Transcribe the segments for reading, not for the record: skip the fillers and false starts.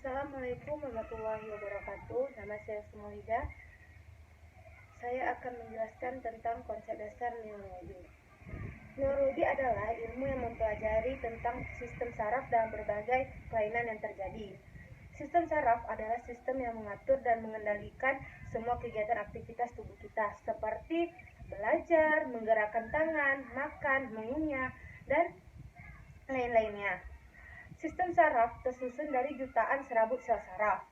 Assalamualaikum warahmatullahi wabarakatuh. Nama saya Sumolida. Saya akan menjelaskan tentang konsep dasar neurologi. Neurologi adalah ilmu yang mempelajari tentang sistem saraf dan berbagai kelainan yang terjadi. Sistem saraf adalah sistem yang mengatur dan mengendalikan semua kegiatan aktivitas tubuh kita, seperti belajar, menggerakkan tangan, makan, mengunyah, dan lain-lainnya. Sistem saraf tersusun dari jutaan serabut sel saraf,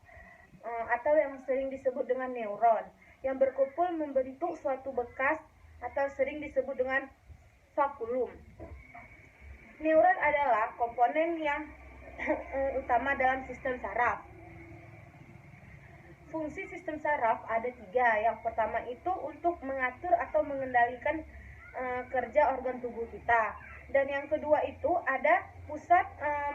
atau yang sering disebut dengan neuron, yang berkumpul membentuk suatu bekas atau sering disebut dengan vakulum. Neuron adalah komponen yang utama dalam sistem saraf. Fungsi sistem saraf ada 3. Yang pertama itu untuk mengatur atau mengendalikan kerja organ tubuh kita. Dan yang kedua itu ada pusat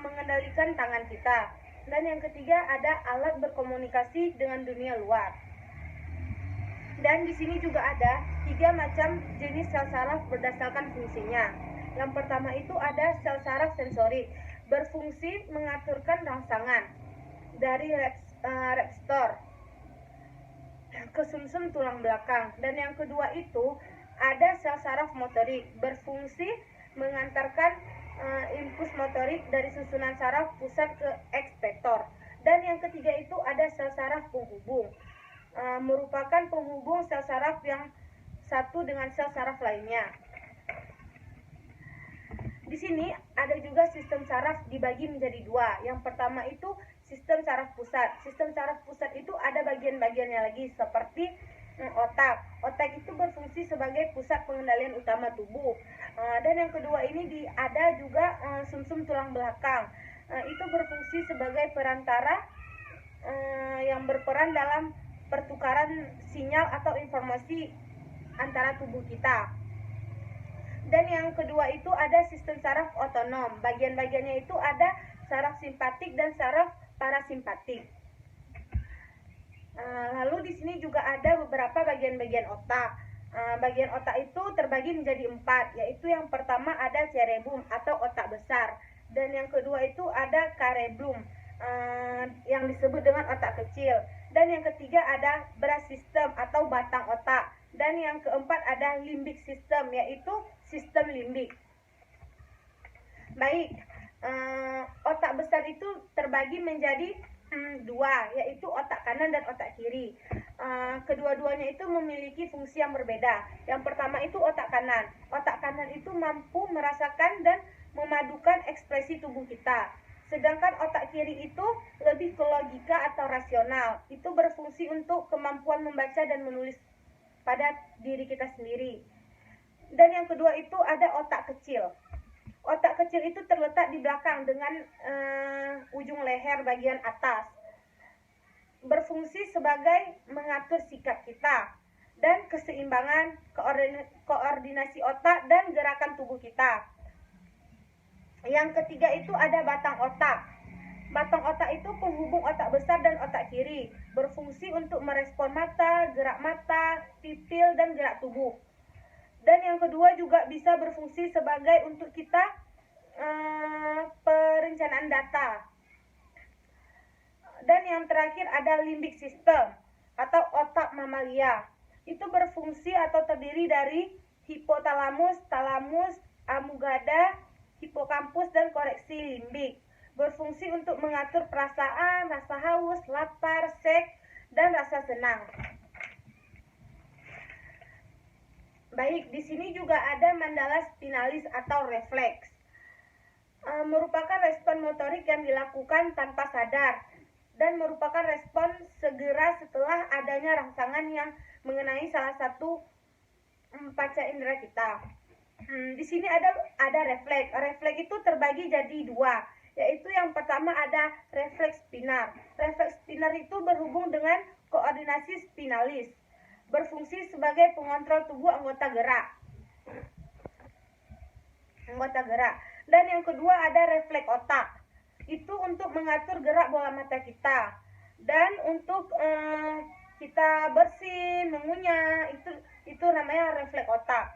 mengendalikan tangan kita. Dan yang ketiga ada alat berkomunikasi dengan dunia luar. Dan di sini juga ada 3 macam jenis sel saraf berdasarkan fungsinya. Yang pertama itu ada sel saraf sensorik, berfungsi mengaturkan rangsangan dari reseptor ke sumsum tulang belakang. Dan yang kedua itu ada sel saraf motorik, berfungsi mengantarkan impuls motorik dari susunan saraf pusat ke ekspektor. Dan yang ketiga itu ada sel saraf penghubung, merupakan penghubung sel saraf yang satu dengan sel saraf lainnya. Di sini ada juga sistem saraf dibagi menjadi 2. Yang pertama itu sistem saraf pusat. Sistem saraf pusat itu ada bagian-bagiannya lagi, seperti otak. Otak itu berfungsi sebagai pusat pengendalian utama tubuh. Dan yang kedua ini ada juga sumsum tulang belakang. Itu berfungsi sebagai perantara yang berperan dalam pertukaran sinyal atau informasi antara tubuh kita. Dan yang kedua itu ada sistem saraf otonom. Bagian-bagiannya itu ada saraf simpatik dan saraf parasimpatik. Lalu di sini juga ada beberapa bagian-bagian otak. Bagian otak itu terbagi menjadi 4, yaitu yang pertama ada cerebrum atau otak besar, dan yang kedua itu ada cerebellum yang disebut dengan otak kecil, dan yang ketiga ada brainstem atau batang otak, dan yang keempat ada limbic system, yaitu sistem limbik. Baik, otak besar itu terbagi menjadi 2, yaitu otak kanan dan otak kiri. Kedua-duanya itu memiliki fungsi yang berbeda. Yang pertama itu otak kanan. Otak kanan itu mampu merasakan dan memadukan ekspresi tubuh kita. Sedangkan otak kiri itu lebih ke logika atau rasional. Itu berfungsi untuk kemampuan membaca dan menulis pada diri kita sendiri. Dan yang kedua itu ada otak kecil. Otak kecil itu terletak di belakang dengan ujung leher bagian atas. Berfungsi sebagai mengatur sikap kita dan keseimbangan, koordinasi otak dan gerakan tubuh kita. Yang ketiga itu ada batang otak. Batang otak itu penghubung otak besar dan otak kiri, berfungsi untuk merespon mata, gerak mata, pupil dan gerak tubuh. Dan yang kedua juga bisa berfungsi sebagai untuk kita perencanaan data. Dan yang terakhir ada limbic system atau otak mamalia. Itu berfungsi atau terdiri dari hipotalamus, talamus, amugdala, hipokampus dan koreksi limbik. Berfungsi untuk mengatur perasaan, rasa haus, lapar, seks, dan rasa senang. Baik, di sini juga ada mandala spinalis atau refleks. Merupakan respon motorik yang dilakukan tanpa sadar dan merupakan respon segera setelah adanya rangsangan yang mengenai salah satu panca indera kita. Di sini ada refleks. Refleks itu terbagi jadi 2, yaitu yang pertama ada refleks spinar. Refleks spinar itu berhubung dengan koordinasi spinalis, berfungsi sebagai pengontrol tubuh anggota gerak. Dan yang kedua ada refleks otak. Itu untuk mengatur gerak bola mata kita dan untuk kita bersin, mengunyah, itu namanya refleks otak.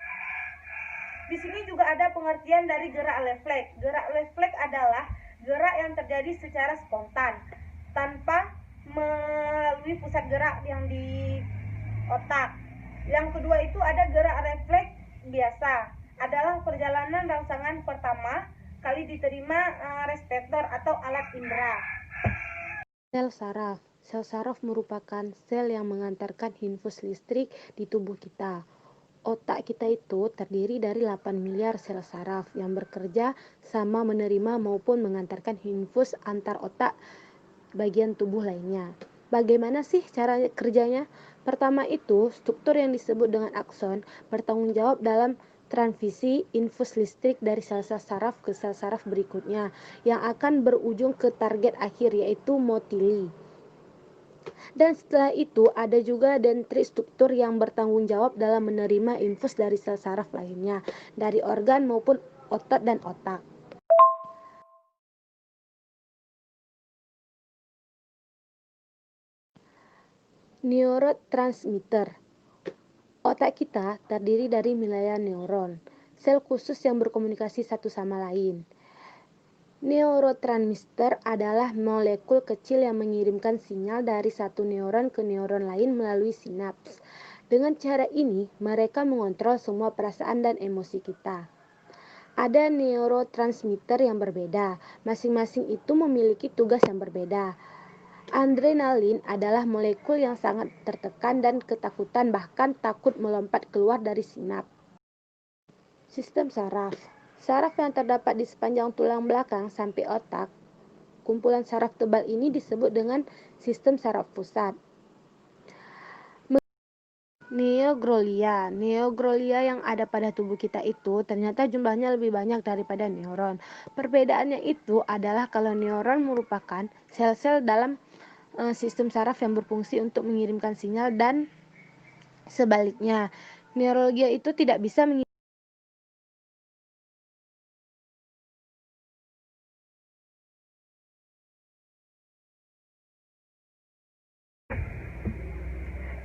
Di sini juga ada pengertian dari gerak refleks. Gerak refleks adalah gerak yang terjadi secara spontan tanpa melalui pusat gerak yang di otak. Yang kedua itu ada gerak refleks biasa, adalah perjalanan rangsangan pertama kali diterima reseptor atau alat indera. Sel saraf. Sel saraf merupakan sel yang mengantarkan infus listrik di tubuh kita. Otak kita itu terdiri dari 8 miliar sel saraf yang bekerja sama menerima maupun mengantarkan infus antar otak bagian tubuh lainnya. Bagaimana sih cara kerjanya? Pertama itu, struktur yang disebut dengan akson bertanggung jawab dalam transmisi infus listrik dari sel-sel saraf ke sel saraf berikutnya yang akan berujung ke target akhir yaitu motili. Dan setelah itu ada juga dendrit struktur yang bertanggung jawab dalam menerima infus dari sel saraf lainnya, dari organ maupun otot dan otak. Neurotransmitter. Otak kita terdiri dari miliaran neuron, sel khusus yang berkomunikasi satu sama lain. Neurotransmitter adalah molekul kecil yang mengirimkan sinyal dari satu neuron ke neuron lain melalui sinaps. Dengan cara ini, mereka mengontrol semua perasaan dan emosi kita. Ada neurotransmitter yang berbeda, masing-masing itu memiliki tugas yang berbeda. Adrenalin adalah molekul yang sangat tertekan dan ketakutan, bahkan takut melompat keluar dari sinaps. Sistem saraf. Saraf yang terdapat di sepanjang tulang belakang sampai otak. Kumpulan saraf tebal ini disebut dengan sistem saraf pusat. Neoglia. Neoglia yang ada pada tubuh kita itu ternyata jumlahnya lebih banyak daripada neuron. Perbedaannya itu adalah kalau neuron merupakan sel-sel dalam sistem saraf yang berfungsi untuk mengirimkan sinyal dan sebaliknya. Neurologia itu tidak bisa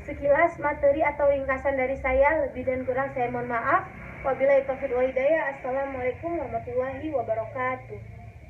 Sekilas materi atau ringkasan dari saya, lebih dan kurang saya mohon maaf. Wabillahi taufiq wal hidayah. Assalamualaikum warahmatullahi wabarakatuh.